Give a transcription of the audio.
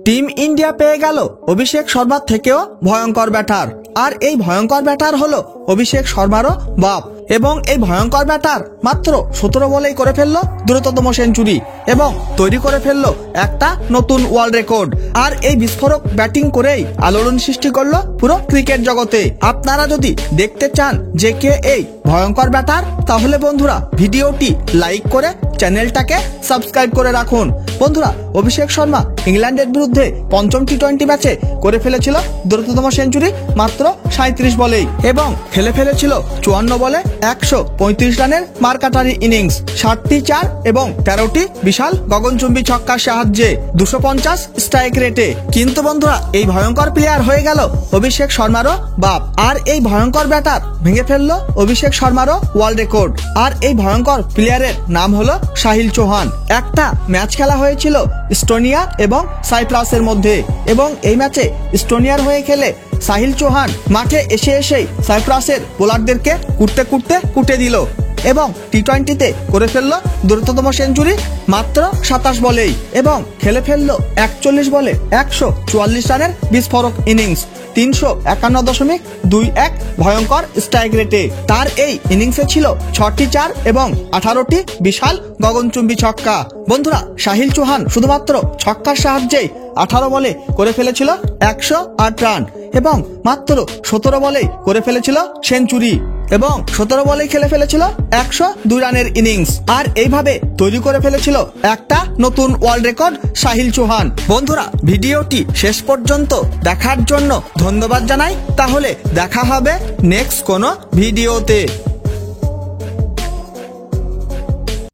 Team India পেয়ে গেল অভিষেক শর্মার থেকেও ভয়ঙ্কর ব্যাটার। আর এই ভয়ঙ্কর ব্যাটার হলো অভিষেক শর্মারও বাপ এবং এই ভয়ঙ্কর ব্যাটার মাত্র 17 বলেই করে ফেললো দ্রুততম সেঞ্চুরি এবং তৈরি করে ফেললো একটা নতুন ওয়ার্ল্ড রেকর্ড। আর এই বিস্ফোরক ব্যাটিং করেই আলোড়ন সৃষ্টি করলো পুরো ক্রিকেট জগতে। আপনারা যদি দেখতে চান যে কে এই ভয়ঙ্কর ব্যাটার, তাহলে বন্ধুরা ভিডিওটি লাইক করে চ্যানেলটাকে সাবস্ক্রাইব করে রাখুন। বন্ধুরা, অভিষেক শর্মা ইংল্যান্ডের বিরুদ্ধে পঞ্চম টি20 ম্যাচে করে ফেলেছিল দ্রুততম সেঞ্চুরি মাত্র 37 বলেই এবং খেলে ফেলেছিল 54 বলে 135 রানের মারকাটারি ইনিংস, 7টি 4 এবং 13টি বিশাল গগনচুম্বী ছক্কার সাহায্যে 250 স্ট্রাইক রেটে। কিন্তু বন্ধুরা, এই ভয়ঙ্কর প্লেয়ার হয়ে গেল অভিষেক শর্মারও বাপ। আর এই ভয়ঙ্কর ব্যাটার ভেঙে ফেললো অভিষেক শর্মারও ওয়ার্ল্ড রেকর্ড। আর এই ভয়ঙ্কর প্লেয়ারের নাম হলো সাহিল চৌহান। একটা ম্যাচ খেলা হয়েছিল ইস্টোনিয়া এবং সাইপ্রাসের মধ্যে এবং এই ম্যাচে ইস্টোনিয়ার হয়ে খেলে সাহিল চৌহান মাঠে এসেই সাইপ্রাসের বোলারদেরকে কুটে দিল এবং টি20তে করে ফেললো দ্রুততম সেঞ্চুরি মাত্র 27 বলেই এবং খেলে ফেললো 41 বলে 144 রানের বিস্ফোরক ইনিংস, 351.21 ভয়ঙ্কর স্ট্রাইক রেটে। তার এই ইনিংসে ছিল 6টি 4 এবং 18টি বিশাল গগনচুম্বী ছক্কা। বন্ধুরা, সাহিল চৌহান শুধুমাত্র ছক্কার সাহায্যেই 18 বলে করে ফেলেছিল 108 রান এবং মাত্র 17 বলেই করে ফেলেছিল সেঞ্চুরি এবং 17 বলেই খেলে ফেলেছিল 102 রানের ইনিংস। আর এইভাবে তৈরি করে ফেলেছিল একটা নতুন ওয়ার্ল্ড রেকর্ড সাহিল চৌহান। বন্ধুরা, ভিডিওটি শেষ পর্যন্ত দেখার জন্য ধন্যবাদ জানাই। তাহলে দেখা হবে নেক্সট কোনো ভিডিওতে।